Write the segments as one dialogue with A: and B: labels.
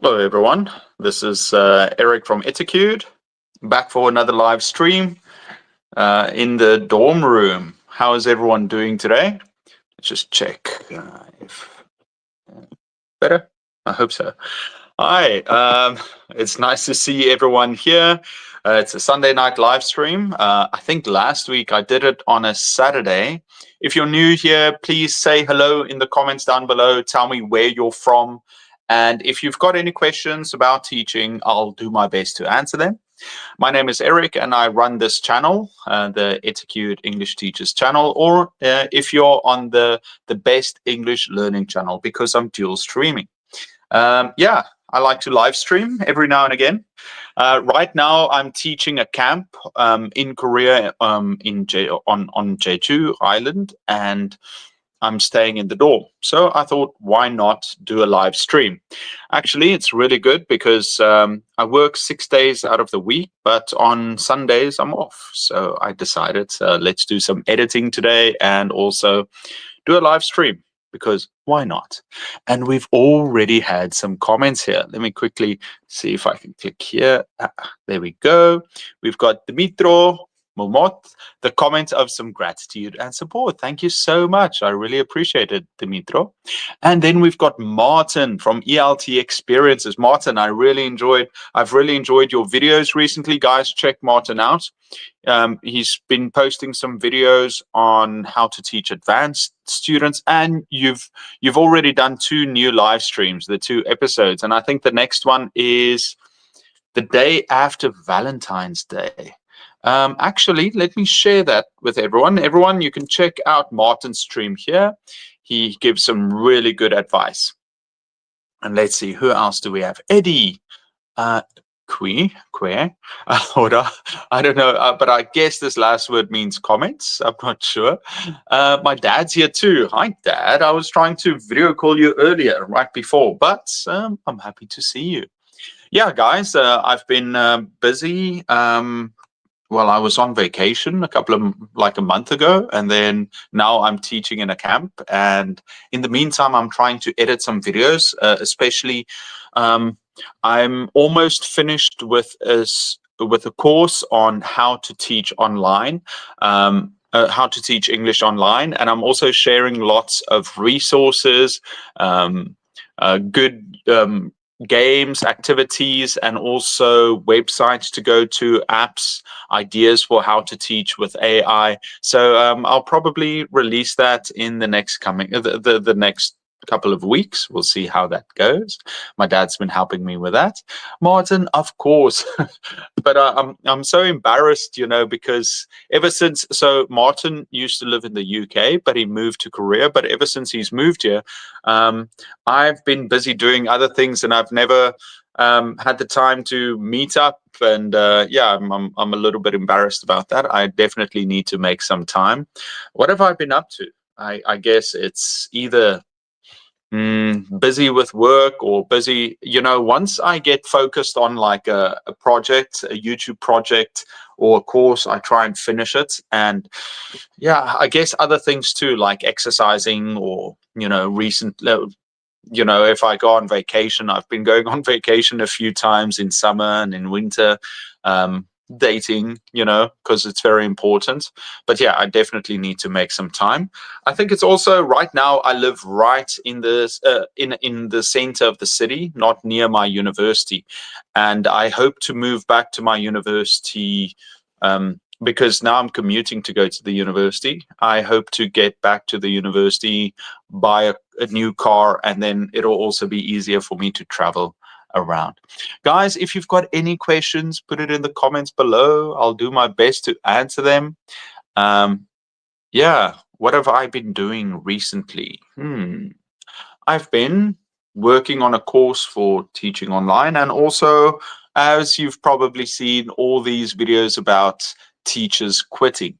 A: Hello everyone, this is Eric from Etiquette, back for another live stream in the dorm room. How is everyone doing today? Let's just check if better. I hope so. Hi, it's nice to see everyone here. It's a Sunday night live stream. I think last week I did it on a Saturday. If you're new here, please say hello in the comments down below. Tell me where you're from. And if you've got any questions about teaching, I'll do my best to answer them. My name is Eric and I run this channel, the Etiquette English Teachers channel, or if you're on the Best English Learning channel, because I'm dual streaming. Yeah, I like to live stream every now and again. Right now, I'm teaching a camp in Korea on Jeju Island, and I'm staying in the dorm. So I thought, why not do a live stream? Actually, it's really good because I work 6 days out of the week, but on Sundays I'm off. So I decided let's do some editing today and also do a live stream, because why not? And we've already had some comments here. Let me quickly see if I can click here. There we go. We've got Dimitro Momot, the comment of some gratitude and support. Thank you so much. I really appreciate it, Dimitro. And then we've got Martin from ELT Experiences. Martin, I've really enjoyed your videos recently. Guys, check Martin out. He's been posting some videos on how to teach advanced students, and you've already done 2 new live streams, the 2 episodes, and I think the next one is the day after Valentine's Day. Actually, let me share that with everyone. Everyone, you can check out Martin's stream here. He gives some really good advice. And let's see, who else do we have? Eddie. Queer, or I don't know, but I guess this last word means comments. I'm not sure. My dad's here too. Hi, Dad. I was trying to video call you earlier, right before, but I'm happy to see you. Yeah, guys, I've been busy. Well, I was on vacation a month ago, and then now I'm teaching in a camp. And in the meantime, I'm trying to edit some videos, especially I'm almost finished with a course on how to teach online, how to teach English online, and I'm also sharing lots of resources, good games, activities, and also websites to go to, apps, ideas for how to teach with AI. So I'll probably release that in the next the next couple of weeks. We'll see how that goes. My dad's been helping me with that. Martin, of course. But I'm so embarrassed, because ever since, so Martin used to live in the UK, but he moved to Korea. But ever since he's moved here, I've been busy doing other things, and I've never had the time to meet up. And yeah, I'm a little bit embarrassed about that. I definitely need to make some time. What have I been up to? I guess it's either busy with work or busy, once I get focused on like a project, a YouTube project or a course, I try and finish it. And yeah, I guess other things too, like exercising or, if I go on vacation, I've been going on vacation a few times in summer and in winter, dating, because it's very important. But yeah, I definitely need to make some time. I think it's also, right now I live right in this in the center of the city, not near my university, and I hope to move back to my university because now I'm commuting to go to the university. I hope to get back to the university, buy a new car, and then it'll also be easier for me to travel around. Guys, if you've got any questions, put it in the comments below. I'll do my best to answer them. Yeah, what have I been doing recently? I've been working on a course for teaching online, and also, as you've probably seen, all these videos about teachers quitting.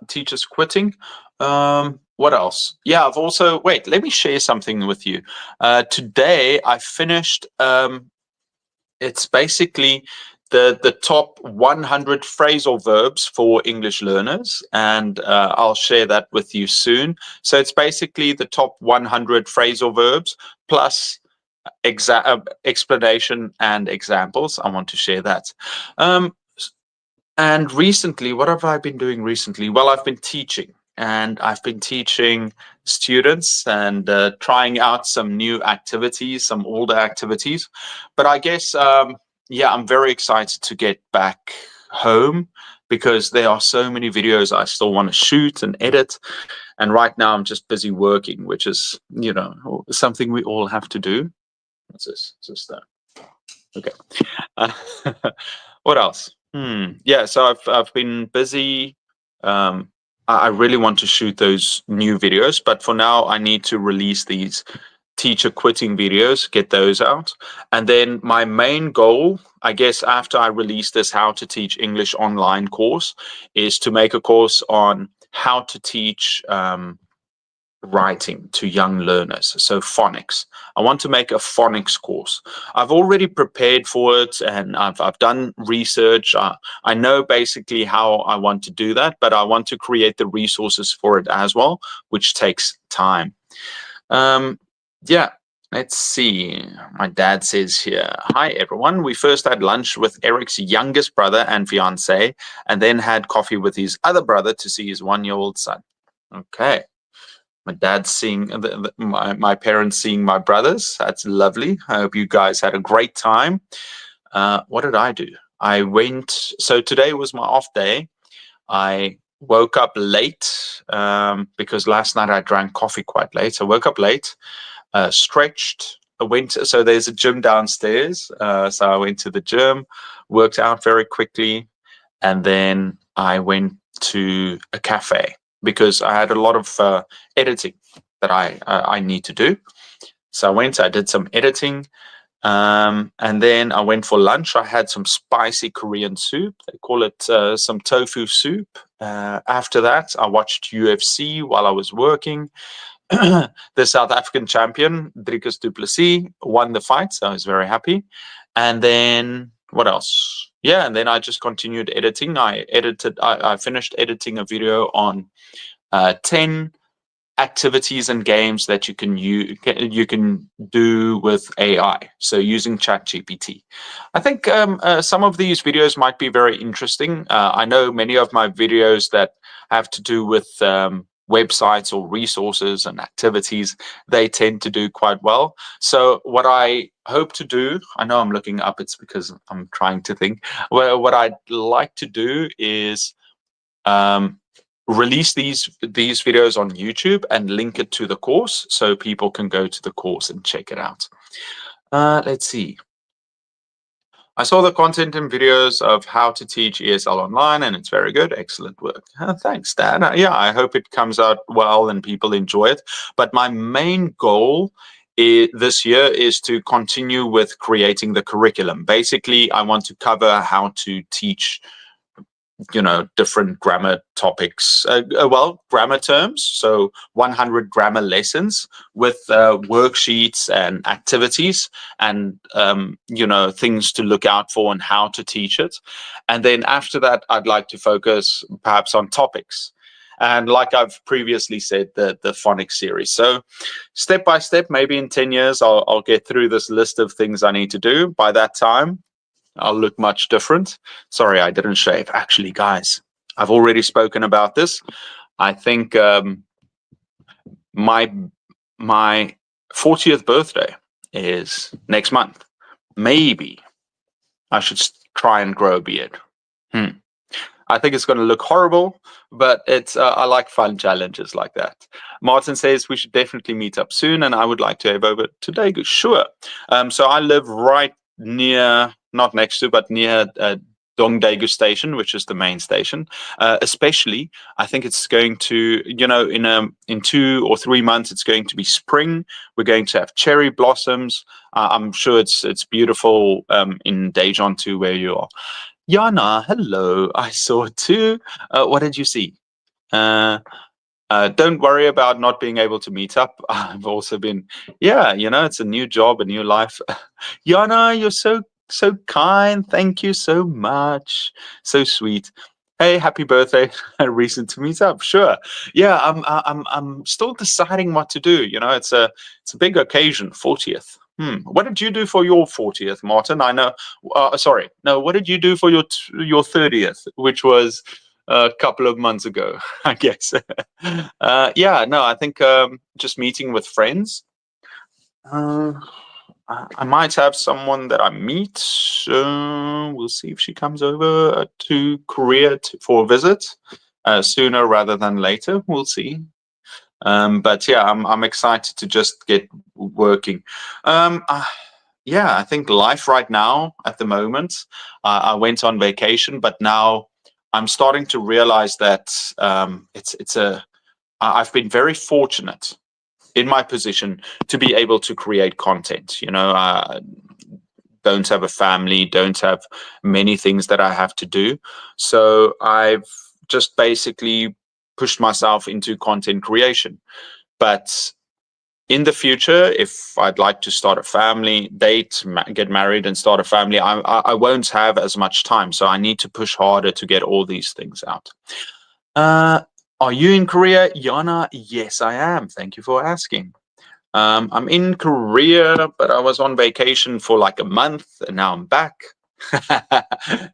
A: Teachers quitting. What else? Yeah, I've also, wait, let me share something with you. Today I finished, it's basically the top 100 phrasal verbs for English learners, and I'll share that with you soon. So it's basically the top 100 phrasal verbs plus explanation and examples. I want to share that. And recently, what have I been doing recently? Well, I've been teaching, and I've been teaching students and trying out some new activities, some older activities. But I guess, yeah, I'm very excited to get back home because there are so many videos I still want to shoot and edit. And right now I'm just busy working, which is, you know, something we all have to do. What's this? Is this that? Okay. What else? Yeah, so I've been busy. I really want to shoot those new videos, but for now I need to release these teacher quitting videos, get those out. And then my main goal, I guess, after I release this How to Teach English online course, is to make a course on how to teach writing to young learners, so phonics. I want to make a phonics course. I've already prepared for it, and I've done research. I know basically how I want to do that, but I want to create the resources for it as well, which takes time. Yeah, let's see. My dad says here, hi everyone. We first had lunch with Eric's youngest brother and fiance, and then had coffee with his other brother to see his 1-year-old son. Okay. My dad's seeing my parents seeing my brothers. That's lovely. I hope you guys had a great time. What did I do? I went. So today was my off day. I woke up late because last night I drank coffee quite late. I woke up late, stretched. I went. So there's a gym downstairs. So I went to the gym, worked out very quickly, and then I went to a cafe, because I had a lot of editing that I need to do. So I did some editing, and then I went for lunch. I had some spicy Korean soup. They call it some tofu soup. After that, I watched UFC while I was working. The South African champion, Dricus du Plessis, won the fight, so I was very happy. And then what else? Yeah, and then I just continued editing. I finished editing a video on 10 activities and games that you can do with AI. So using ChatGPT. I think some of these videos might be very interesting. I know many of my videos that have to do with websites or resources and activities, they tend to do quite well. So what I hope to do, I know I'm looking up, it's because I'm trying to think. Well, what I'd like to do is release these videos on YouTube and link it to the course so people can go to the course and check it out. Let's see. I saw the content and videos of how to teach ESL online, and it's very good. Excellent work. Thanks, Dad. Yeah, I hope it comes out well and people enjoy it. But my main goal this year is to continue with creating the curriculum. Basically, I want to cover how to teach, you know, different grammar topics, grammar terms. So 100 grammar lessons with worksheets and activities and, you know, things to look out for and how to teach it. And then after that, I'd like to focus perhaps on topics. And like I've previously said, the phonics series. So step by step, maybe in 10 years, I'll get through this list of things I need to do. By that time, I'll look much different. Sorry, I didn't shave. Actually, guys, I've already spoken about this. I think my 40th birthday is next month. Maybe I should try and grow a beard. I think it's going to look horrible, but it's I like fun challenges like that. Martin says we should definitely meet up soon, and I would like to have over to Daegu. Sure. So I live right near, not next to, but near Dongdaegu Station, which is the main station. Especially, I think it's going to, you know, in 2 or 3 months, it's going to be spring. We're going to have cherry blossoms. I'm sure it's beautiful in Daejeon too, where you are. Yana, hello. I saw it too. What did you see? Don't worry about not being able to meet up. I've also been, yeah, you know, it's a new job, a new life. Yana, you're so so kind. Thank you so much. So sweet. Hey, happy birthday. A reason to meet up. Sure. Yeah, I'm still deciding what to do. You know, it's a big occasion, 40th. What did you do for your 40th, Martin? I know. Sorry. No, what did you do for your 30th, which was a couple of months ago, I guess. Yeah, no, I think just meeting with friends. I might have someone that I meet. We'll see if she comes over to Korea for a visit sooner rather than later. We'll see. But yeah, I'm excited to just get working. Yeah, I think life right now at the moment. I went on vacation, but now I'm starting to realize that I've been very fortunate in my position to be able to create content. You know, don't have a family, don't have many things that I have to do. So I've just basically pushed myself into content creation. But in the future, if I'd like to start a family, date, get married and start a family, I won't have as much time. So I need to push harder to get all these things out. Are you in Korea, Yana? Yes, I am. Thank you for asking. I'm in Korea, but I was on vacation for like a month and now I'm back.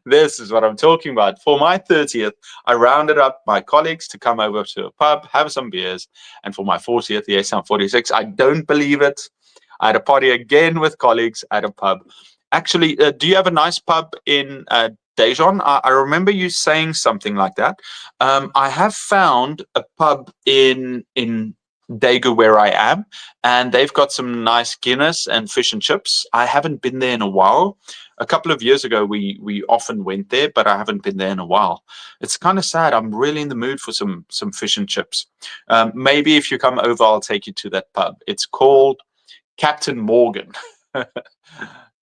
A: This is what I'm talking about. For my 30th, I rounded up my colleagues to come over to a pub, have some beers. And for my 40th, yes, I'm 46. I don't believe it. I had a party again with colleagues at a pub. Actually, do you have a nice pub in Daejeon? I remember you saying something like that. I have found a pub in Daegu where I am, and they've got some nice Guinness and fish and chips. I haven't been there in a while. A couple of years ago, we often went there, but I haven't been there in a while. It's kind of sad. I'm really in the mood for some fish and chips. Maybe if you come over, I'll take you to that pub. It's called Captain Morgan.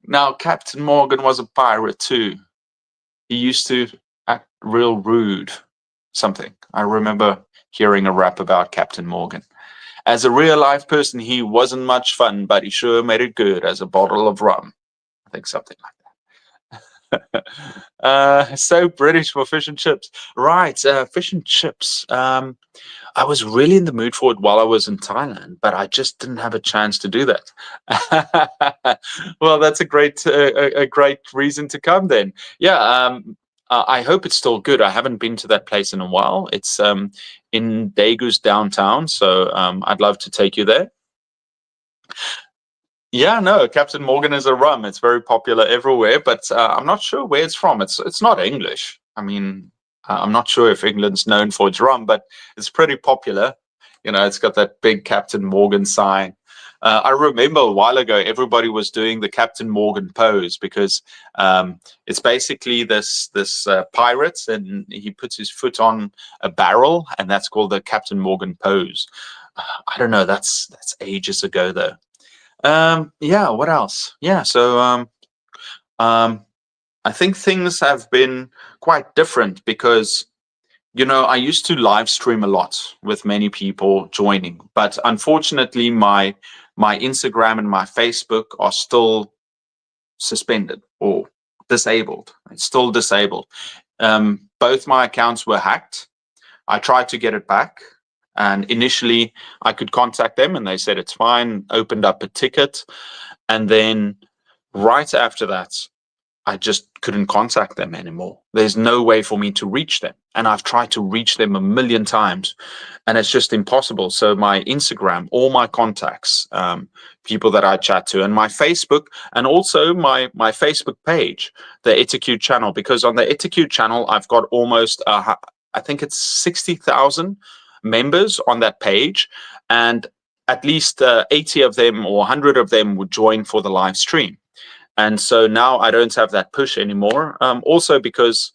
A: Now, Captain Morgan was a pirate too. He used to act real rude. Something. I remember hearing a rap about Captain Morgan. As a real life person, he wasn't much fun, but he sure made it good as a bottle of rum. I think something like that. So British for fish and chips. Right, fish and chips. I was really in the mood for it while I was in Thailand, but I just didn't have a chance to do that. Well, that's a great reason to come then. Yeah, I hope it's still good. I haven't been to that place in a while. It's in Daegu's downtown, so I'd love to take you there. Yeah, no, Captain Morgan is a rum. It's very popular everywhere, but I'm not sure where it's from. It's not English. I mean, I'm not sure if England's known for its rum, but it's pretty popular. You know, it's got that big Captain Morgan sign. I remember a while ago, everybody was doing the Captain Morgan pose because it's basically this pirate, and he puts his foot on a barrel, and that's called the Captain Morgan pose. I don't know. That's ages ago, though. Yeah. What else? Yeah. So I think things have been quite different because, you know, I used to live stream a lot with many people joining, but unfortunately my Instagram and my Facebook are still suspended or disabled. It's still disabled. Both my accounts were hacked. I tried to get it back, and initially I could contact them and they said it's fine, opened up a ticket, and then right after that I just couldn't contact them anymore. There's no way for me to reach them. And I've tried to reach them a million times and it's just impossible. So my Instagram, all my contacts, people that I chat to, and my Facebook, and also my Facebook page, the Itacude channel, because on the Itacude channel, I've got almost, I think it's 60,000 members on that page. And at least 80 of them or 100 of them would join for the live stream. And so now I don't have that push anymore. Also because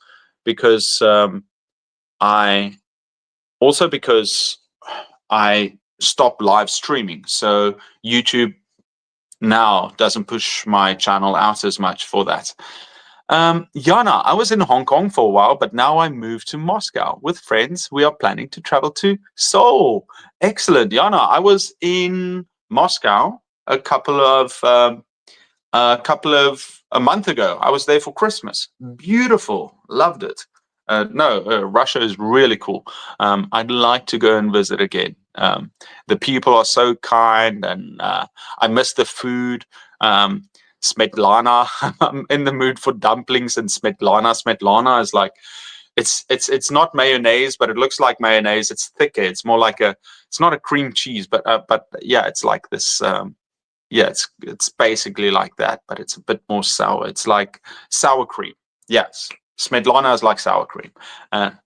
A: I stopped live streaming. So YouTube now doesn't push my channel out as much for that. Yana, I was in Hong Kong for a while, but now I moved to Moscow with friends. We are planning to travel to Seoul. Excellent, Yana. I was in Moscow a couple of a month ago. I was there for Christmas. Beautiful, loved it. Russia is really cool. I'd like to go and visit again. The people are so kind, and I miss the food. Smetlana, I'm in the mood for dumplings and smetlana. Smetlana is like, it's not mayonnaise, but it looks like mayonnaise. It's thicker. It's more like it's not a cream cheese, but yeah, it's like this. Yeah, it's basically like that, but it's a bit more sour. It's like sour cream. Yes, Smetlana is like sour cream.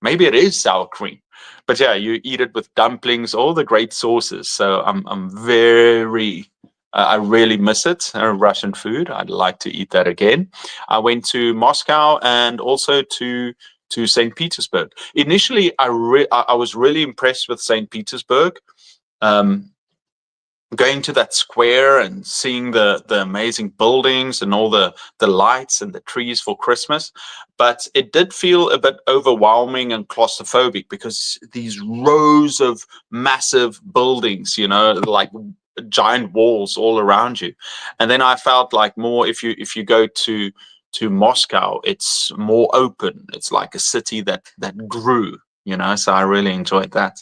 A: Maybe it is sour cream, but yeah, you eat it with dumplings, all the great sauces. So I'm very. I really miss it. Russian food. I'd like to eat that again. I went to Moscow and also to St. Petersburg. Initially, I was really impressed with St. Petersburg. Going to that square and seeing the amazing buildings and all the lights and the trees for Christmas. But it did feel a bit overwhelming and claustrophobic because these rows of massive buildings, like giant walls all around you. And then I felt like more if you go to Moscow, it's more open. It's like a city that grew, so I really enjoyed that.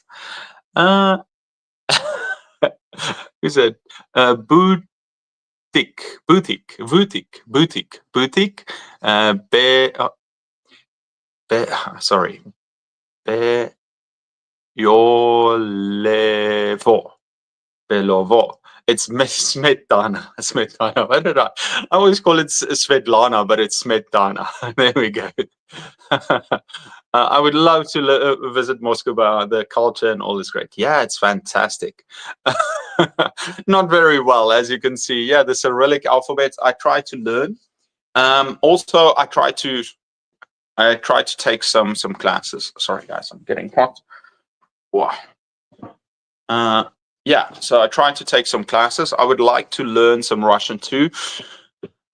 A: Who said boutique, sorry, Belovo. It's Smetana. Smetana. What did I always call it Svetlana, but it's Smetana. There we go. I would love to visit Moscow. The culture and all is great. Yeah, it's fantastic. Not very well, as you can see. Yeah, the Cyrillic alphabet I try to learn. Also, I try to take some classes. Sorry, guys, I'm getting hot. Wow. Yeah, so I tried to take some classes. I would like to learn some Russian too.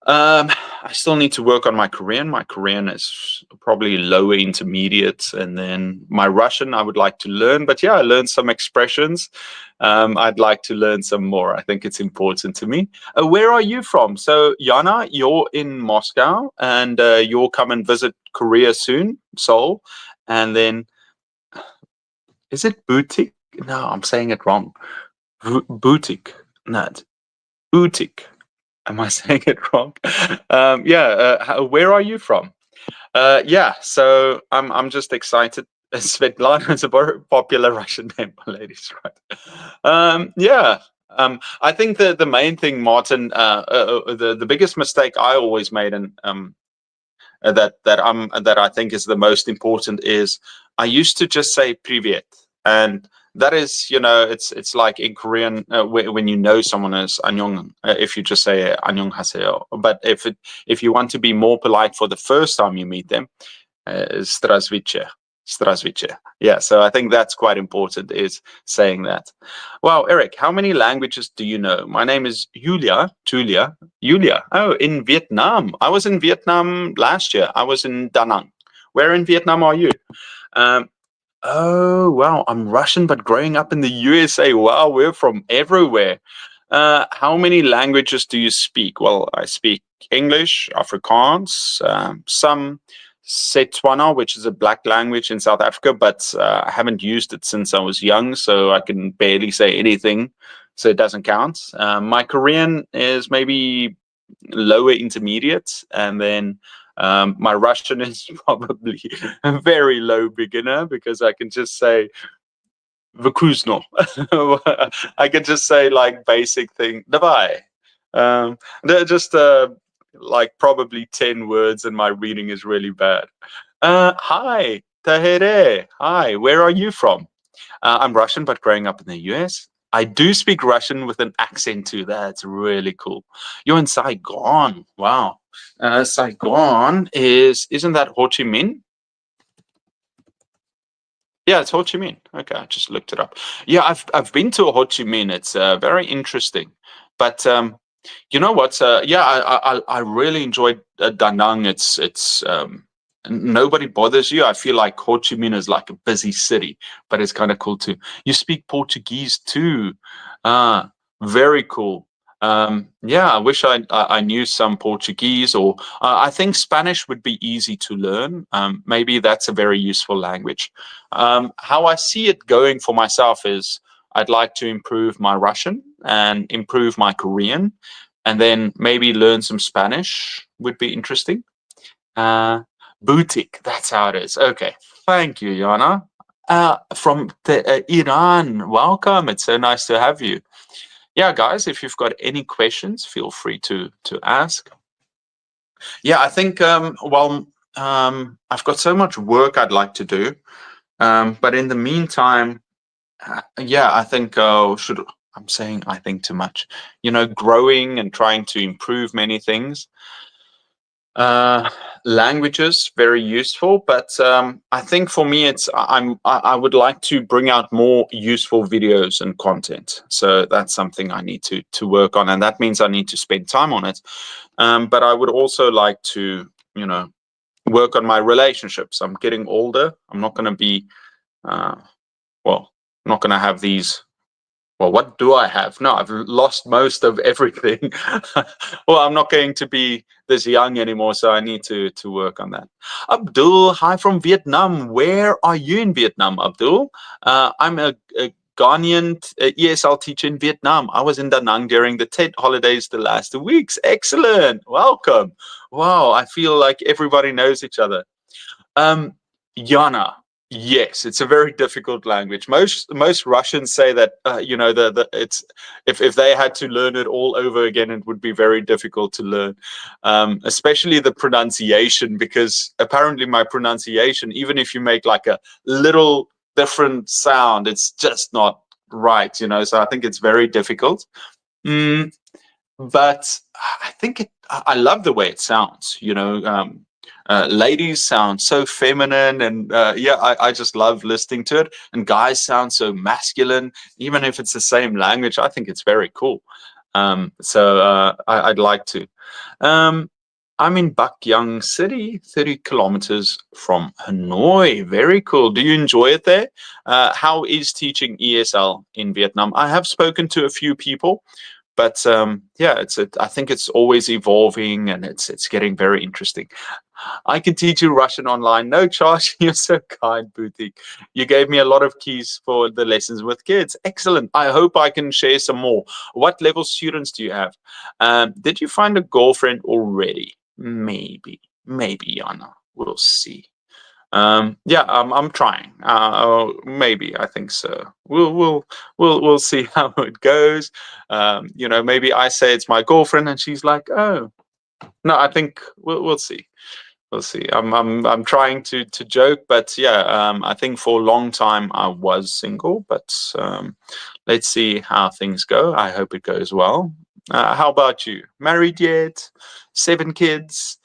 A: I still need to work on my Korean. My Korean is probably lower intermediate, and then my Russian I would like to learn. But yeah, I learned some expressions. I'd like to learn some more. I think it's important to me. Where are you from? So Yana, you're in Moscow, and you'll come and visit Korea soon, Seoul, and then is it boutique? No, I'm saying it wrong. Boutique, not boutique. Am I saying it wrong? Where are you from? Yeah, so I'm just excited. Svetlana is a very popular Russian name, ladies, right? I think the main thing, Martin, the biggest mistake I always made, and that I think is the most important, is I used to just say "privyet," and that is, it's like in Korean when you know someone as "안녕," if you just say "안녕하세요." But if you want to be more polite for the first time you meet them, "Здравствуйте." Здравствуйте. Yeah, so I think that's quite important, is saying that. Wow, Eric, how many languages do you know? My name is Julia. Oh, in Vietnam. I was in Vietnam last year. I was in Da Nang. Where in Vietnam are you? Oh, wow. I'm Russian, but growing up in the USA. Wow, we're from everywhere. How many languages do you speak? Well, I speak English, Afrikaans, some Setswana, which is a black language in South Africa, but I haven't used it since I was young, so I can barely say anything, so it doesn't count. My Korean is maybe lower intermediate, and then my Russian is probably a very low beginner, because I can just say Vkusno. I can just say like basic thing, Davai. They're just like probably 10 words, and my reading is really bad. Hi, Tahere. Hi, where are you from? I'm Russian, but growing up in the US. I do speak Russian with an accent too. That's really cool. You're in Saigon. Wow. Saigon isn't that Ho Chi Minh? Yeah, it's Ho Chi Minh. Okay, I just looked it up. Yeah, I've been to Ho Chi Minh. It's very interesting. But you know what? I really enjoyed Da Nang. It's nobody bothers you. I feel like Ho Chi Minh is like a busy city, but it's kind of cool too. You speak Portuguese too. Very cool. Yeah, I wish I knew some Portuguese, or I think Spanish would be easy to learn. Maybe that's a very useful language. How I see it going for myself is I'd like to improve my Russian and improve my Korean, and then maybe learn some Spanish would be interesting. Boutique, that's how it is. Okay, thank you, Yana. From Iran, welcome. It's so nice to have you. Yeah, guys, if you've got any questions, feel free to ask. Yeah, I think I've got so much work I'd like to do, but in the meantime, yeah, I think should I'm saying I think too much. Growing and trying to improve many things. Languages very useful, but I think for me I would like to bring out more useful videos and content. So that's something I need to work on, and that means I need to spend time on it. But I would also like to work on my relationships. I'm getting older. I'm not going to be not going to have these. Well, what do I have? No, I've lost most of everything. Well, I'm not going to be this young anymore, so I need to work on that. Abdul, hi from Vietnam. Where are you in Vietnam, Abdul? I'm a Ghanaian ESL teacher in Vietnam. I was in Da Nang during the Tet holidays the last 2 weeks. Excellent. Welcome. Wow, I feel like everybody knows each other. Yana. Yes, it's a very difficult language. Most Russians say that it's if they had to learn it all over again, it would be very difficult to learn, especially the pronunciation, because apparently my pronunciation, even if you make like a little different sound, it's just not right. So I think it's very difficult. But I think I love the way it sounds. Ladies sound so feminine, and I just love listening to it. And guys sound so masculine, even if it's the same language. I think it's very cool. I'd like to. I'm in Bakyang City, 30 kilometers from Hanoi. Very cool. Do you enjoy it there? How is teaching ESL in Vietnam? I have spoken to a few people, but I think it's always evolving, and it's getting very interesting. I can teach you Russian online, no charge. You're so kind, Boutique. You gave me a lot of keys for the lessons with kids. Excellent. I hope I can share some more. What level students do you have? Did you find a girlfriend already? Maybe, Yana. We'll see. I'm trying. Maybe, I think so. We'll see how it goes. Maybe I say it's my girlfriend, and she's like, "Oh, no." I think we'll see. We'll see. I'm trying to joke, but I think for a long time I was single, but let's see how things go. I hope it goes well. How about you? Married yet? 7 kids?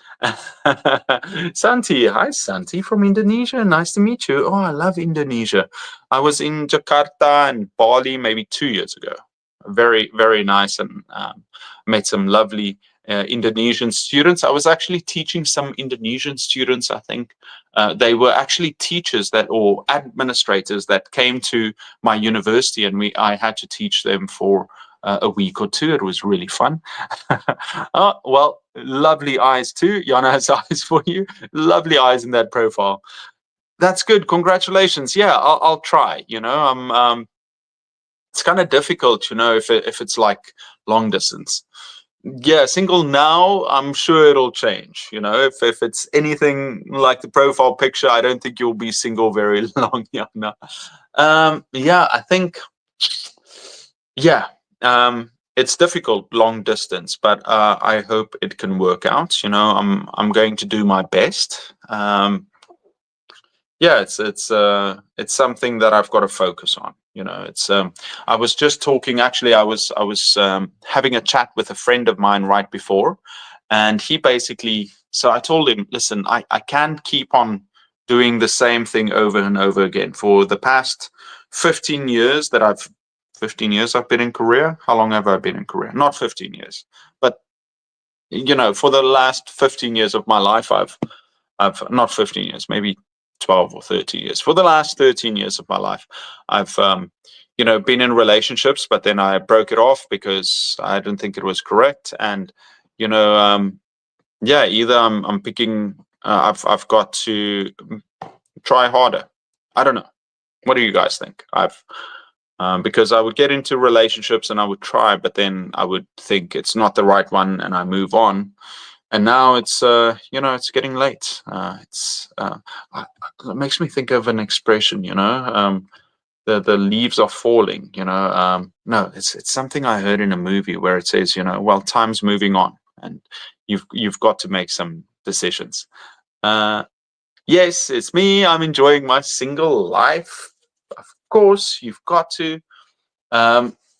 A: Santi, hi Santi from Indonesia. Nice to meet you. Oh, I love Indonesia. I was in Jakarta and Bali maybe 2 years ago. Very, very nice, and met some lovely Indonesian students. I was actually teaching some Indonesian students. I think they were actually teachers or administrators that came to my university, and I had to teach them for a week or 2. It was really fun. Oh, well, lovely eyes too. Yana has eyes for you. Lovely eyes in that profile. That's good. Congratulations. Yeah, I'll try. It's kind of difficult, if it's like long distance. Yeah, single now. I'm sure it'll change. If it's anything like the profile picture, I don't think you'll be single very long, Yana. I think. Yeah. It's difficult long distance, but I hope it can work out. I'm going to do my best. It's something that I've got to focus on. I was just talking. Actually, I was having a chat with a friend of mine right before, and he basically. So I told him, listen, I can't keep on doing the same thing over and over again. For the past 15 years that I've 15 years I've been in Korea. How long have I been in Korea? Not 15 years, but for the last 15 years of my life, I've not 15 years, maybe 12 or 13 years. For the last 13 years of my life, I've been in relationships, but then I broke it off because I didn't think it was correct. And either I'm picking. I've got to try harder. I don't know. What do you guys think? Because I would get into relationships and I would try, but then I would think it's not the right one and I move on. And now it's it's getting late. It makes me think of an expression, the leaves are falling. No, it's something I heard in a movie where it says, well, time's moving on, and you've got to make some decisions. Yes, it's me. I'm enjoying my single life. Of course, you've got to.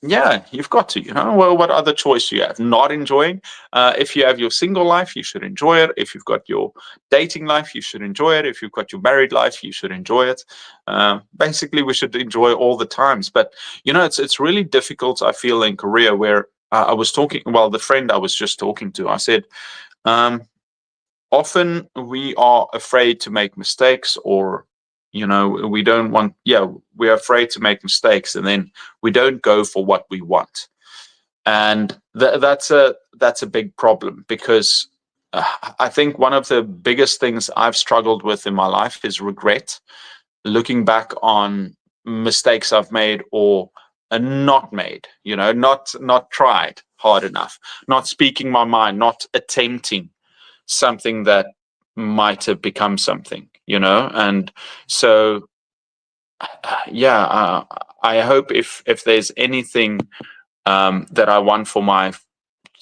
A: You've got to. Well, what other choice do you have? Not enjoying. If you have your single life, you should enjoy it. If you've got your dating life, you should enjoy it. If you've got your married life, you should enjoy it. Basically, we should enjoy all the times. But it's really difficult. I feel in Korea where I was talking. Well, the friend I was just talking to, I said. Often we are afraid to make mistakes, or we don't want. We're afraid to make mistakes, and then we don't go for what we want, and that's a big problem, because I think one of the biggest things I've struggled with in my life is regret, looking back on mistakes I've made or not made, not tried hard enough, not speaking my mind, not attempting something that might have become something, and so I hope if there's anything that I want for my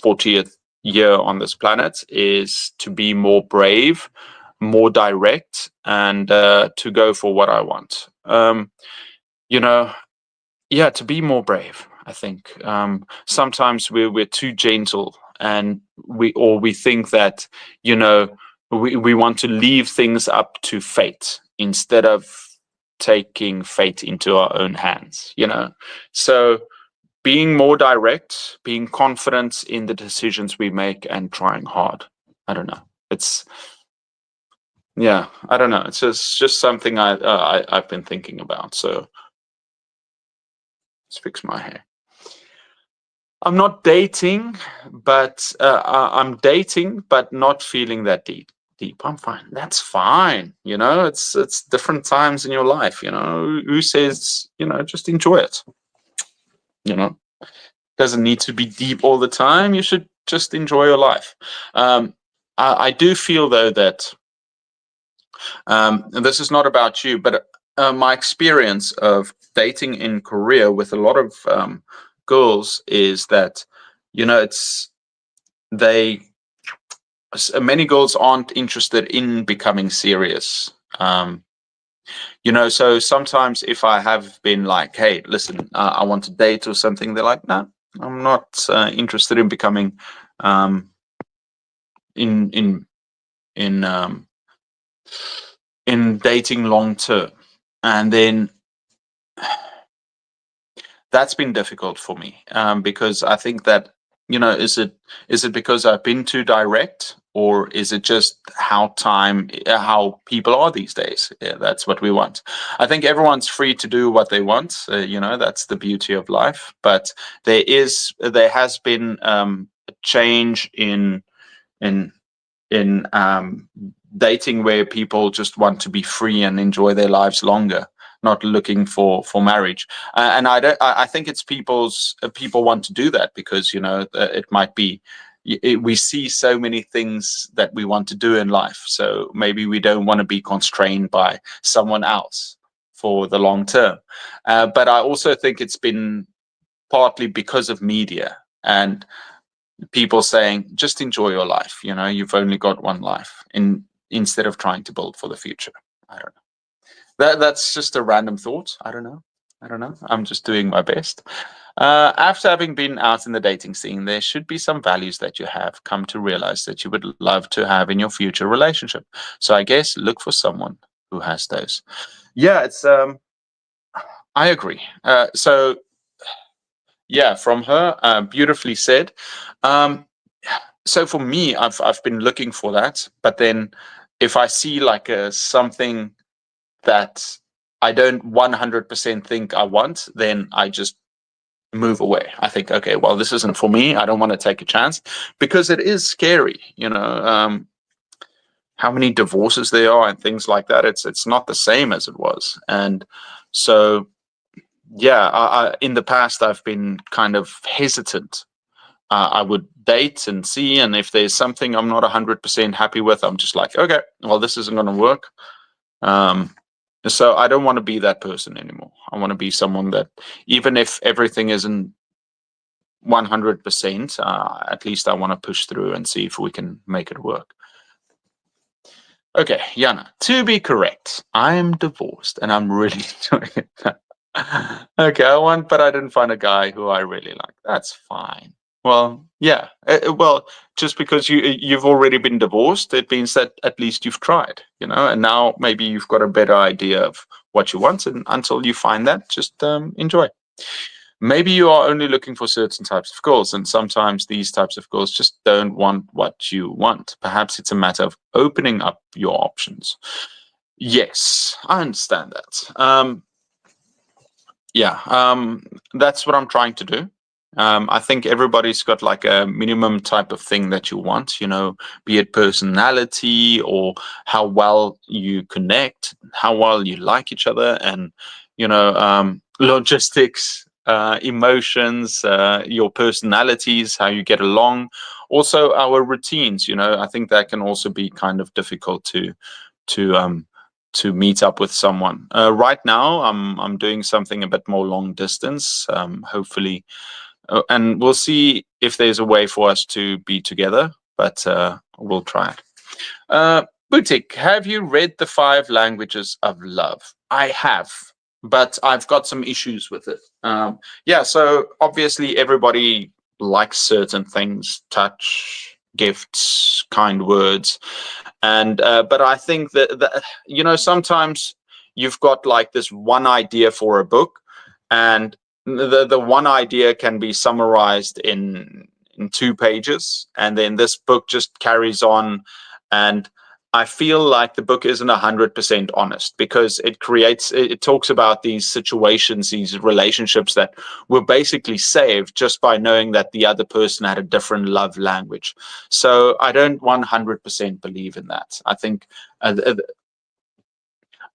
A: 40th year on this planet, is to be more brave, more direct, and to go for what I want. To be more brave. I think sometimes we're too gentle, and we think that we want to leave things up to fate instead of taking fate into our own hands. So being more direct, being confident in the decisions we make, and trying hard. I don't know. I don't know. It's just something I've been thinking about. So let's fix my hair. I'm not dating, but I'm dating, but not feeling that deep. I'm fine. That's fine. It's different times in your life. Who says just enjoy it. Doesn't need to be deep all the time. You should just enjoy your life. I do feel though that and this is not about you, but my experience of dating in Korea with a lot of girls is that many girls aren't interested in becoming serious. So sometimes if I have been like, hey, listen, I want to date or something, they're like, no, I'm not interested in becoming in dating long term. And then that's been difficult for me, because I think that is it because I've been too direct, or is it just how people are these days? Yeah, that's what we want. I think everyone's free to do what they want. That's the beauty of life. But there has been a change in dating, where people just want to be free and enjoy their lives longer, not looking for marriage. And I think it's people want to do that because it might be we see so many things that we want to do in life, so maybe we don't want to be constrained by someone else for the long term. But I also think it's been partly because of media and people saying just enjoy your life. You've only got one life, instead of trying to build for the future. I don't know. That's just a random thought. I don't know. I'm just doing my best. After having been out in the dating scene, there should be some values that you have come to realize that you would love to have in your future relationship. So I guess look for someone who has those. Yeah, it's I agree. So yeah, from her, beautifully said. So for me, I've been looking for that, but then if I see like something that I don't 100% think I want, then I just move away. I think, okay, well, this isn't for me. I don't want to take a chance, because it is scary, how many divorces there are and things like that. It's not the same as it was. And so, yeah, in the past, I've been kind of hesitant. I would date and see, and if there's something I'm not 100% happy with, I'm just like, okay, well, this isn't going to work. So I don't want to be that person anymore. I want to be someone that, even if everything isn't 100%, at least I want to push through and see if we can make it work. Okay, Jana, to be correct, I am divorced and I'm really enjoying it. Okay, but I didn't find a guy who I really like. That's fine. Well, yeah. Well, just because you've already been divorced, it means that at least you've tried, and now maybe you've got a better idea of what you want, and until you find that, just enjoy. Maybe you are only looking for certain types of girls, and sometimes these types of girls just don't want what you want. Perhaps it's a matter of opening up your options. Yes, I understand that. That's what I'm trying to do. I think everybody's got like a minimum type of thing that you want, be it personality or how well you connect, how well you like each other, and, logistics, emotions, your personalities, how you get along. Also, our routines, I think that can also be kind of difficult to meet up with someone. Right now, I'm doing something a bit more long distance, hopefully. And we'll see if there's a way for us to be together, but we'll try it. Boutique, have you read The 5 Languages of Love? I have, but I've got some issues with it. So obviously everybody likes certain things, touch, gifts, kind words. And but I think that sometimes you've got like this one idea for a book, and the one idea can be summarized in 2 pages, and then this book just carries on. And I feel like the book isn't 100% honest, because it talks about these situations, these relationships that were basically saved just by knowing that the other person had a different love language. So I don't 100% believe in that. I think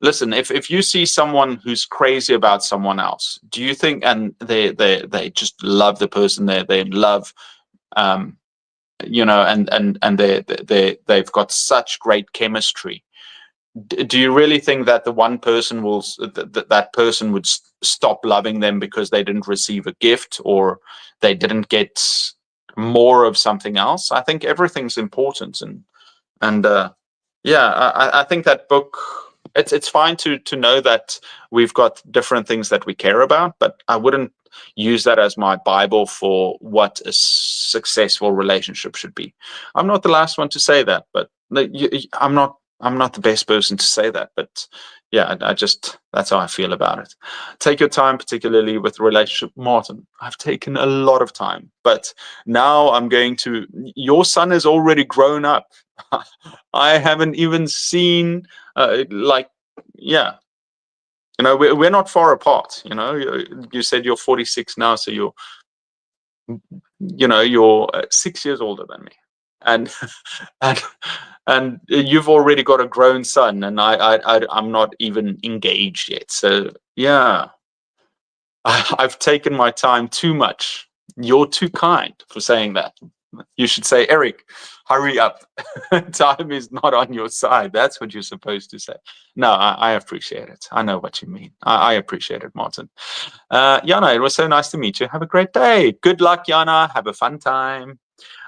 A: listen, if you see someone who's crazy about someone else, do you think, and they just love the person, they in love, and they've got such great chemistry, do you really think that the one person that person would stop loving them because they didn't receive a gift or they didn't get more of something else? I think everything's important, and I think that book, it's fine to know that we've got different things that we care about, but I wouldn't use that as my Bible for what a successful relationship should be. I'm not the last one to say that, but I'm not the best person to say that, but yeah, that's how I feel about it. Take your time, particularly with relationship. Martin, I've taken a lot of time, but now your son is already grown up. I haven't even seen, we're not far apart. You said you're 46 now, so you're 6 years older than me, and and you've already got a grown son, and I'm not even engaged yet. So yeah, I've taken my time too much. You're too kind for saying that. You should say, Eric, hurry up. Time is not on your side. That's what you're supposed to say. No, I appreciate it. I know what you mean. I appreciate it, Martin. Jana, it was so nice to meet you. Have a great day. Good luck, Jana. Have a fun time.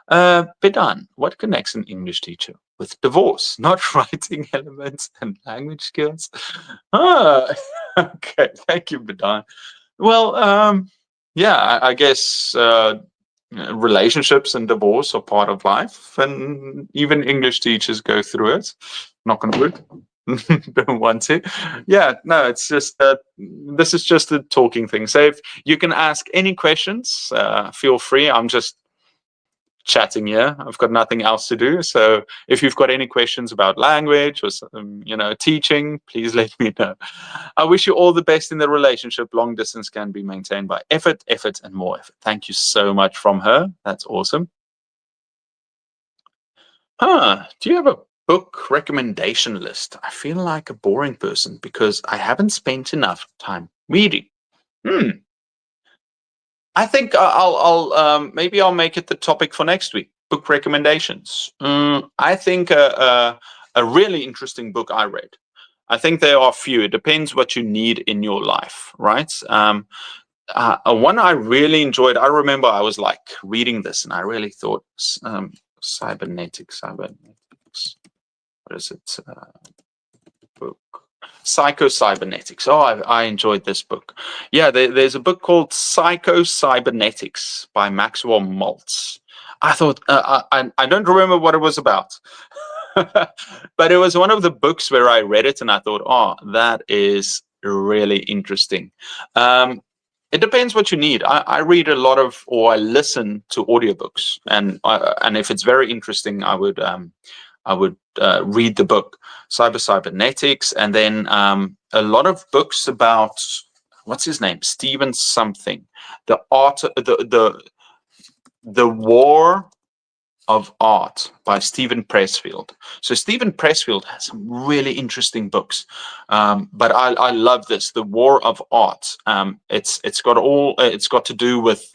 A: Bidan, what connects an English teacher with divorce? Not writing elements and language skills. Okay. Thank you, Bidan. Well, I guess relationships and divorce are part of life, and even English teachers go through it. Knock on wood. Don't want to. Yeah, no, it's just this is just a talking thing. So if you can ask any questions, feel free. I'm just chatting here. I've got nothing else to do. So if you've got any questions about language or teaching, please let me know. I wish you all the best in the relationship. Long distance can be maintained by effort, and more effort. Thank you so much from her. That's awesome. Do you have a book recommendation list? I feel like a boring person because I haven't spent enough time reading. I think I'll maybe I'll make it the topic for next week. Book recommendations. I think a really interesting book I read. I think there are a few. It depends what you need in your life, right? One I really enjoyed. I remember I was like reading this, and I really thought cybernetics. What is it? Book. Psycho-Cybernetics. Oh, I enjoyed this book. Yeah, there's a book called Psycho-Cybernetics by Maxwell Maltz. I thought, I don't remember what it was about, but it was one of the books where I read it and I thought, oh, that is really interesting. It depends what you need. I read a lot of, or I listen to audiobooks, and if it's very interesting, I would read the book Cybernetics, and then a lot of books about what's his name, Stephen something, the art, the War of Art by Stephen Pressfield. So Stephen Pressfield has some really interesting books, but I love this, the War of Art. It's got to do with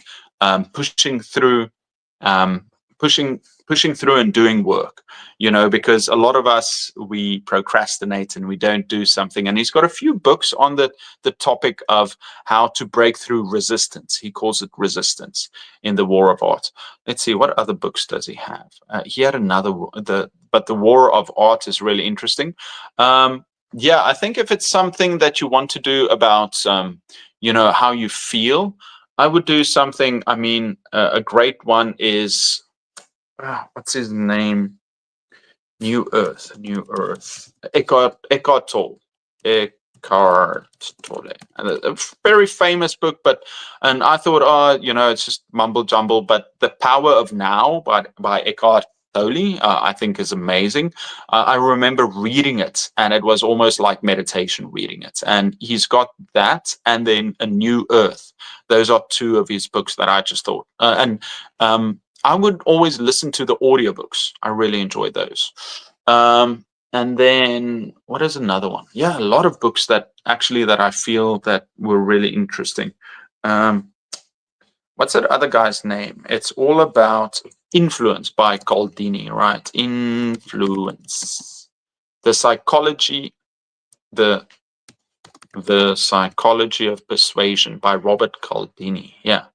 A: pushing through and doing work, because a lot of us, we procrastinate and we don't do something. And he's got a few books on the topic of how to break through resistance. He calls it resistance in the War of Art. Let's see, what other books does he have? He had another, but the War of Art is really interesting. Yeah, I think if it's something that you want to do about, how you feel, I would do something. I mean, a great one is, what's his name? New Earth. Eckhart Tolle. Eckhart Tolle. A very famous book, and I thought, it's just mumble jumble, but The Power of Now by Eckhart Tolle, I think is amazing. I remember reading it, and it was almost like meditation reading it. And he's got that, and then A New Earth. Those are two of his books that I just thought. I would always listen to the audiobooks. I really enjoyed those. And then what is another one? Yeah, a lot of books that I feel that were really interesting. What's that other guy's name? It's all about Influence by Cialdini, right? Influence. The psychology of persuasion by Robert Cialdini. Yeah.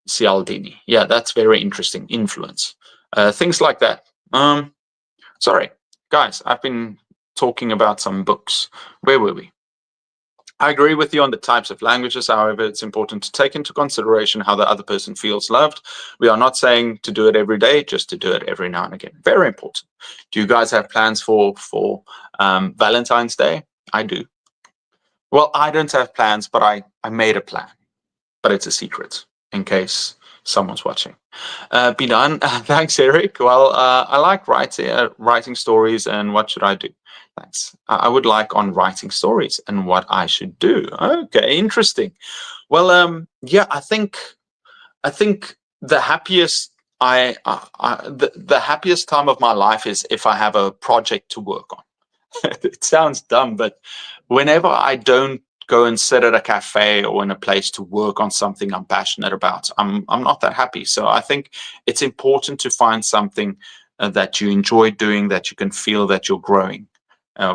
A: Cialdini. Yeah, that's very interesting. Influence. Things like that. Sorry, guys, I've been talking about some books. Where were we? I agree with you on the types of languages. However, it's important to take into consideration how the other person feels loved. We are not saying to do it every day, just to do it every now and again. Very important. Do you guys have plans for Valentine's Day? I do. Well, I don't have plans, but I made a plan. But it's a secret in case someone's watching. Bidan, thanks, Eric. Well, I like writing stories, and what should I do? Thanks. I would like on writing stories and what I should do. Okay, interesting. Well, yeah, I think the happiest the happiest time of my life is if I have a project to work on. It sounds dumb, but whenever I don't go and sit at a cafe or in a place to work on something I'm passionate about, I'm not that happy. So I think it's important to find something that you enjoy doing, that you can feel that you're growing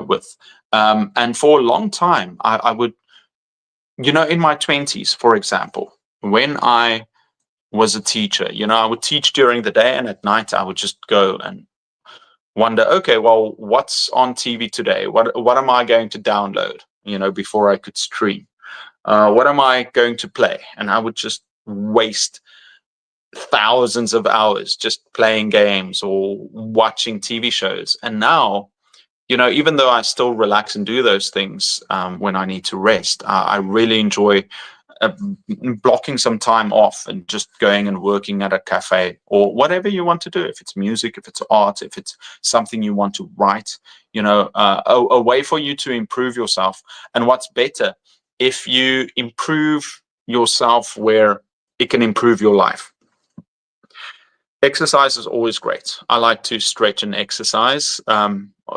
A: with. And for a long time, I would, in my 20s, for example, when I was a teacher, I would teach during the day, and at night I would just go and wonder, okay, well, what's on TV today? What am I going to download, before I could stream? What am I going to play? And I would just waste thousands of hours just playing games or watching TV shows. And now, even though I still relax and do those things when I need to rest, I really enjoy blocking some time off and just going and working at a cafe or whatever you want to do. If it's music, if it's art, if it's something you want to write, a way for you to improve yourself. And what's better, if you improve yourself where it can improve your life. Exercise is always great. I like to stretch and exercise,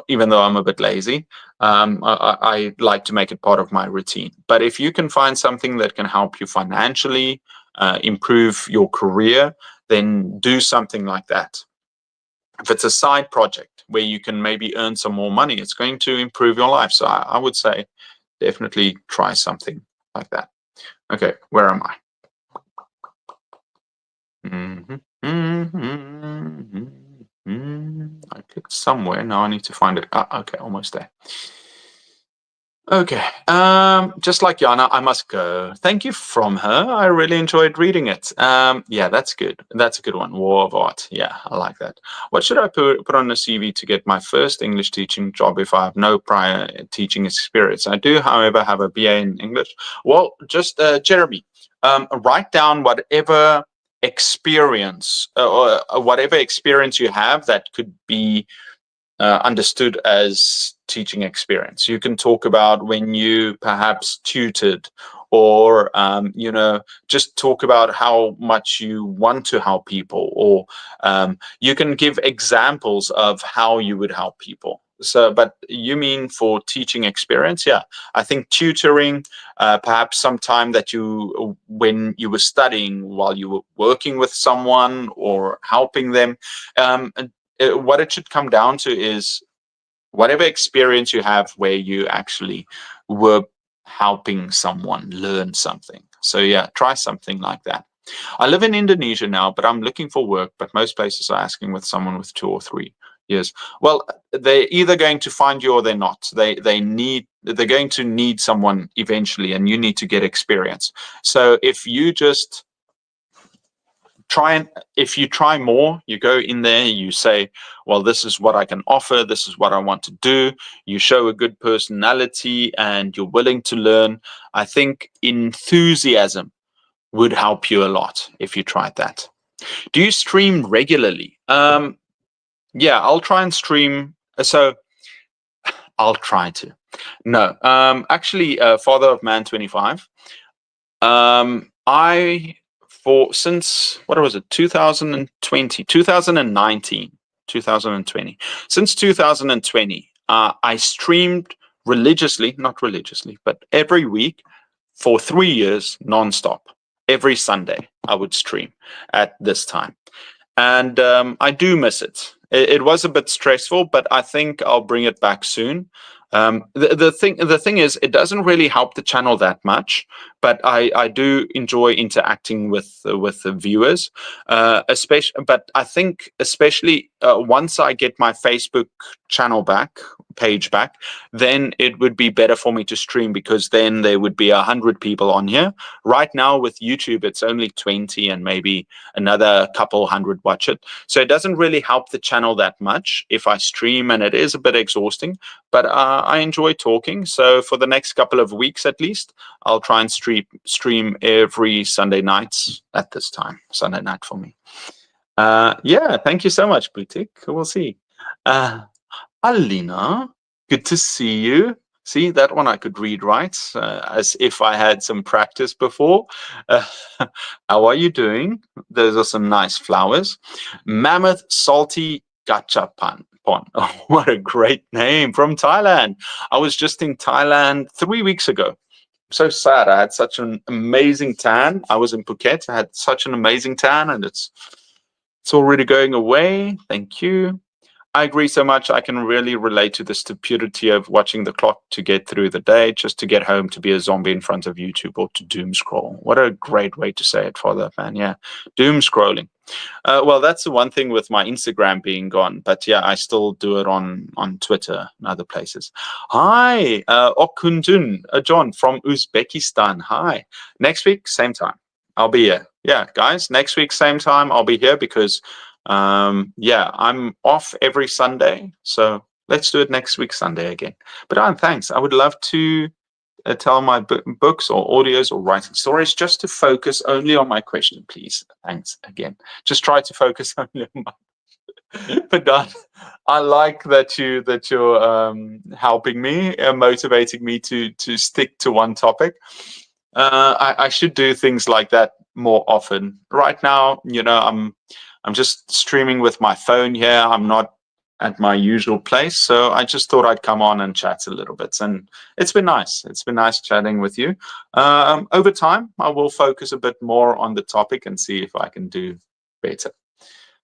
A: even though I'm a bit lazy. I like to make it part of my routine. But if you can find something that can help you financially, improve your career, then do something like that. If it's a side project where you can maybe earn some more money, it's going to improve your life. So I would say definitely try something like that. Okay, where am I? I clicked somewhere. Now I need to find it. Okay, almost there. Okay, just like Jana, I must go. Thank you from her. I really enjoyed reading it. Yeah, that's good. That's a good one. War of Art. Yeah, I like that. What should I put on the CV to get my first English teaching job if I have no prior teaching experience? I do, however, have a BA in English. Well, just Jeremy, write down whatever experience or whatever experience you have that could be understood as teaching experience. You can talk about when you perhaps tutored, or just talk about how much you want to help people, or you can give examples of how you would help people. So, but you mean for teaching experience? Yeah, I think tutoring, perhaps some time that when you were studying while you were working with someone or helping them. What it should come down to is whatever experience you have where you actually were helping someone learn something. So yeah, try something like that. I live in Indonesia now, but I'm looking for work, but most places are asking with someone with 2 or 3 years. Well, they're either going to find you or they're not. They're going to need someone eventually, and you need to get experience. So if you just if you try more, you go in there, you say, well, this is what I can offer, this is what I want to do, you show a good personality and you're willing to learn. I think enthusiasm would help you a lot if you tried that. Do you stream regularly? Yeah, I'll try and stream. So I'll try to. No, actually, Father of Man 25. Since, what was it, 2020, 2019, 2020. Since 2020, I streamed not religiously, but every week for 3 years, nonstop. Every Sunday, I would stream at this time. And I do miss it. It was a bit stressful, but I think I'll bring it back soon. The thing is, it doesn't really help the channel that much, but I do enjoy interacting with the viewers, but I think especially once I get my Facebook page back, then it would be better for me to stream, because then there would be 100 people on here. Right now with YouTube, it's only 20 and maybe another couple hundred watch it. So it doesn't really help the channel that much if I stream, and it is a bit exhausting, but I enjoy talking. So for the next couple of weeks at least, I'll try and stream every Sunday nights at this time. Sunday night for me. Yeah, thank you so much, Boutique. We'll see. Alina, good to see you. See, that one I could read right, as if I had some practice before. How are you doing? Those are some nice flowers. Mammoth Salty Gachapon. Oh, what a great name, from Thailand. I was just in Thailand 3 weeks ago. So sad. I had such an amazing tan. I was in Phuket. I had such an amazing tan, and it's already going away. Thank you. I agree so much. I can really relate to the stupidity of watching the clock to get through the day, just to get home to be a zombie in front of YouTube or to doom scroll. What a great way to say it, Father Man. Yeah, doom scrolling. Well, that's the one thing with my Instagram being gone. But yeah, I still do it on Twitter and other places. Hi, Okundun, John from Uzbekistan. Hi. Next week, same time, I'll be here. Yeah, guys, next week, same time, I'll be here, because yeah, I'm off every Sunday, so let's do it next week Sunday again. But thanks. I would love to tell my books or audios or writing stories, just to focus only on my question, please. Thanks again. Just try to focus only on my. But Don, I like that you're helping me, motivating me to stick to one topic. I should do things like that more often. Right now, I'm just streaming with my phone here. I'm not at my usual place, so I just thought I'd come on and chat a little bit. And it's been nice. It's been nice chatting with you. Over time, I will focus a bit more on the topic and see if I can do better.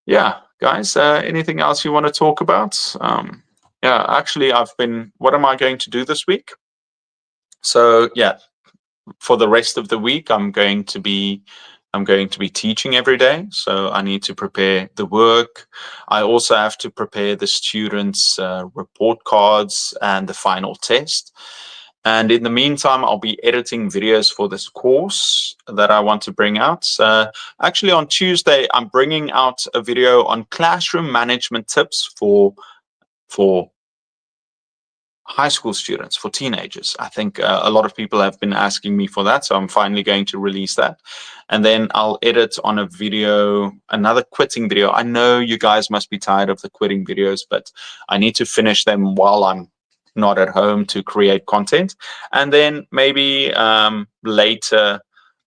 A: Yeah, guys, anything else you want to talk about? Yeah, actually, what am I going to do this week? So yeah, for the rest of the week, I'm going to be teaching every day. So I need to prepare the work. I also have to prepare the students' report cards and the final test. And in the meantime, I'll be editing videos for this course that I want to bring out. Actually, on Tuesday, I'm bringing out a video on classroom management tips for high school students, for teenagers. I think a lot of people have been asking me for that, so I'm finally going to release that. And then I'll edit on a video, another quitting video. I know you guys must be tired of the quitting videos, but I need to finish them while I'm not at home to create content. And then maybe later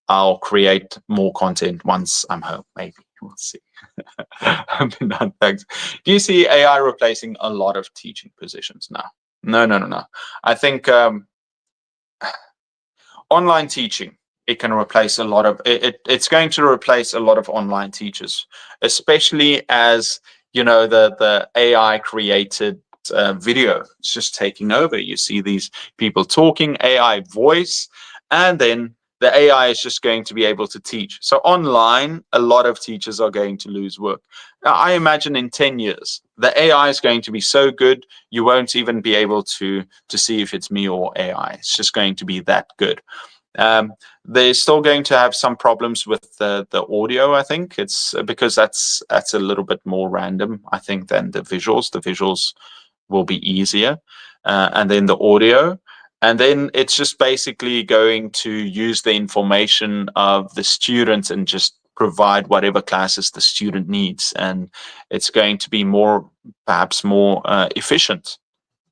A: I'll create more content once I'm home. Maybe we'll see. Thanks. Do you see AI replacing a lot of teaching positions now? No. I think online teaching, it can replace a lot of it's going to replace a lot of online teachers, especially as the AI created video. It's just taking over. You see these people talking, AI voice, and then the AI is just going to be able to teach. So online, a lot of teachers are going to lose work. Now, I imagine in 10 years, the AI is going to be so good, you won't even be able to see if it's me or AI. It's just going to be that good. They're still going to have some problems with the audio. I think it's because that's a little bit more random, I think, than the visuals. The visuals will be easier. And then the audio. And then it's just basically going to use the information of the student and just provide whatever classes the student needs. And it's going to be perhaps more efficient,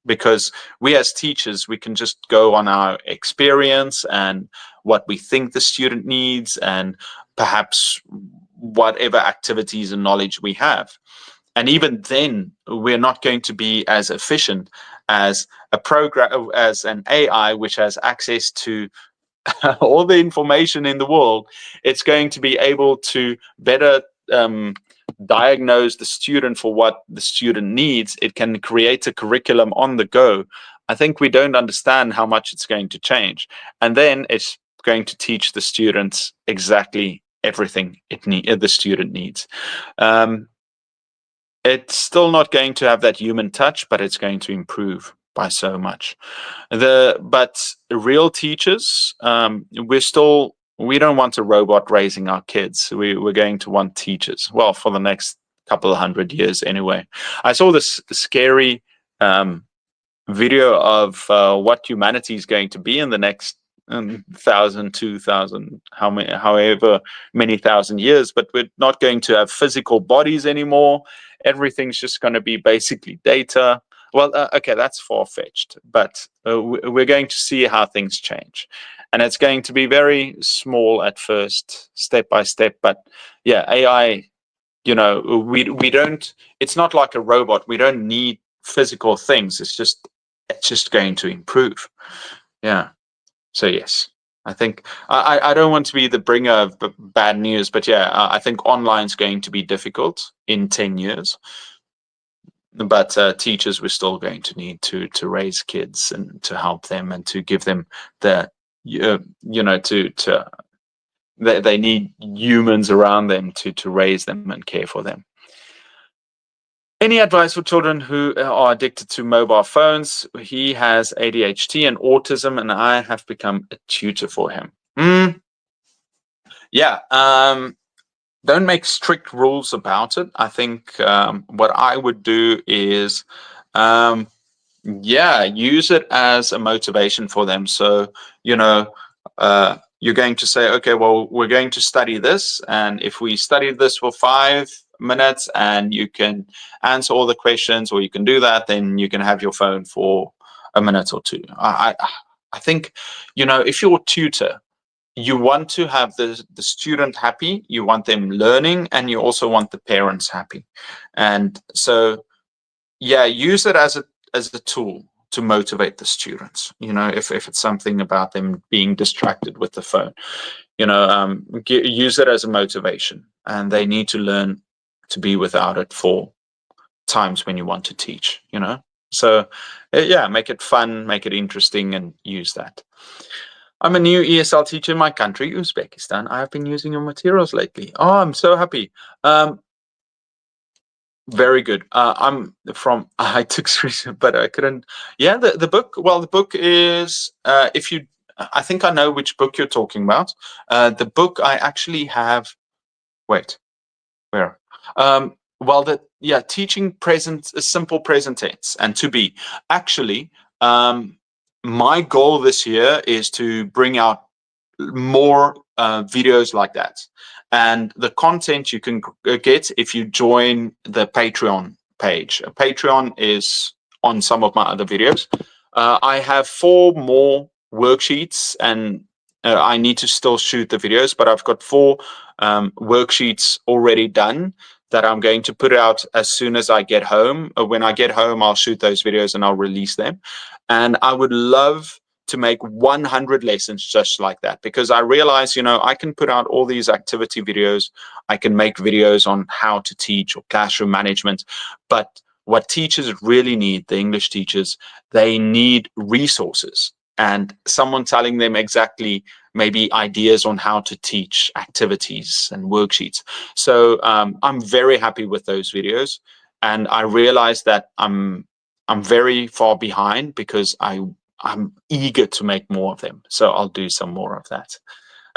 A: because we as teachers, we can just go on our experience and what we think the student needs and perhaps whatever activities and knowledge we have. And even then, we're not going to be as efficient as an AI, which has access to all the information in the world. It's going to be able to better diagnose the student for what the student needs. It can create a curriculum on the go. I think we don't understand how much it's going to change. And then it's going to teach the students exactly everything the student needs. It's still not going to have that human touch, but it's going to improve by so much. But real teachers, we don't want a robot raising our kids. We're going to want teachers. Well, for the next couple of 100 years anyway. I saw this scary video of what humanity is going to be in the next 1,000, 2,000, however many thousand years, but we're not going to have physical bodies anymore. Everything's just going to be basically data. Well, okay, that's far-fetched, but we're going to see how things change. And it's going to be very small at first, step by step. But yeah, AI, we don't, it's not like a robot. We don't need physical things. It's just going to improve. Yeah. So yes, I think I don't want to be the bringer of bad news, but yeah, I think online is going to be difficult in 10 years. But teachers, we're still going to need to raise kids and to help them and to give them they need humans around them to raise them and care for them. Any advice for children who are addicted to mobile phones? He has ADHD and autism, and I have become a tutor for him. Yeah. Don't make strict rules about it. I think what I would do is Yeah, use it as a motivation for them. So, you know, you're going to say, okay, well, we're going to study this. And if we study this for 5 minutes and you can answer all the questions or you can do that, then you can have your phone for a minute or two. I think, you know, if you're a tutor, you want to have the student happy, you want them learning, and you also want the parents happy. And so, yeah, use it as a tool to motivate the students. You know, if it's something about them being distracted with the phone, you know, use it as a motivation, and they need to learn to be without it for times when you want to teach. You know, so yeah, make it fun, make it interesting, and use that. I'm a new ESL teacher in my country, Uzbekistan. I have been using your materials lately. Oh, I'm so happy. Very good. I took screenshots, but I couldn't. Yeah, the book. Well, the book is, if you, I think I know which book you're talking about. The book I actually have, wait, where? Yeah, teaching present, simple present tense and to be. Actually, my goal this year is to bring out more videos like that. And the content you can get if you join the Patreon page. Patreon is on some of my other videos. I have 4 more worksheets, and I need to still shoot the videos, but I've got 4 worksheets already done that I'm going to put out as soon as I get home. When I get home, I'll shoot those videos and I'll release them. And I would love to make 100 lessons just like that, because I realize, you know, I can put out all these activity videos, I can make videos on how to teach or classroom management, but what teachers really need, the English teachers, they need resources and someone telling them exactly maybe ideas on how to teach activities and worksheets. So I'm very happy with those videos, and I realize that I'm very far behind because I'm eager to make more of them. So I'll do some more of that.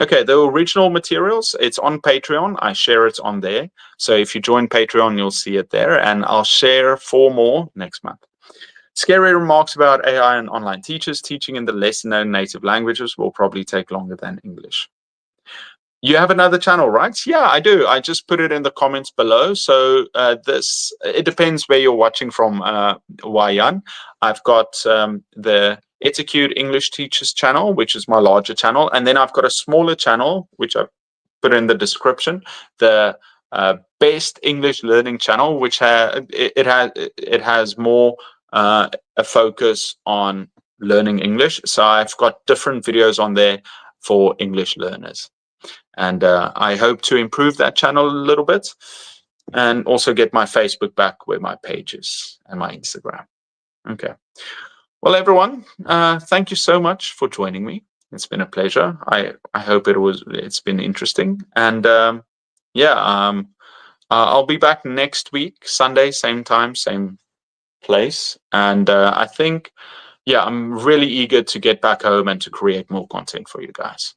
A: Okay, the original materials, it's on Patreon. I share it on there. So if you join Patreon, you'll see it there. And I'll share 4 more next month. Scary remarks about AI and online teachers. Teaching in the lesser known native languages will probably take longer than English. You have another channel, right? Yeah, I do. I just put it in the comments below. So it depends where you're watching from, Wayan. I've got the etiquette English Teachers channel, which is my larger channel. And then I've got a smaller channel, which I've put in the description, the Best English Learning channel, which it has more a focus on learning English. So I've got different videos on there for English learners. And I hope to improve that channel a little bit and also get my Facebook back where my page is and my Instagram. Okay. Well, everyone, thank you so much for joining me. It's been a pleasure. I hope it's been interesting. And I'll be back next week, Sunday, same time, same place. And I think, yeah, I'm really eager to get back home and to create more content for you guys.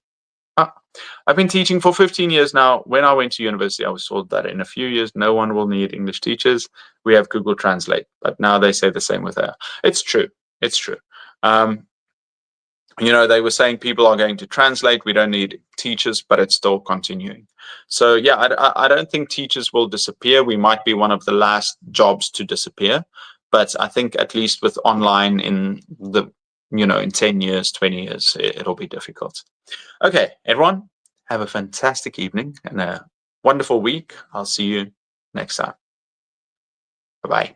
A: I've been teaching for 15 years now. When I went to university, I was told that in a few years, no one will need English teachers. We have Google Translate. But now they say the same with AI. It's true. It's true. You know, they were saying people are going to translate. We don't need teachers, but it's still continuing. So, yeah, I don't think teachers will disappear. We might be one of the last jobs to disappear. But I think at least with online in 10 years, 20 years, it'll be difficult. Okay, everyone, have a fantastic evening and a wonderful week. I'll see you next time. Bye-bye.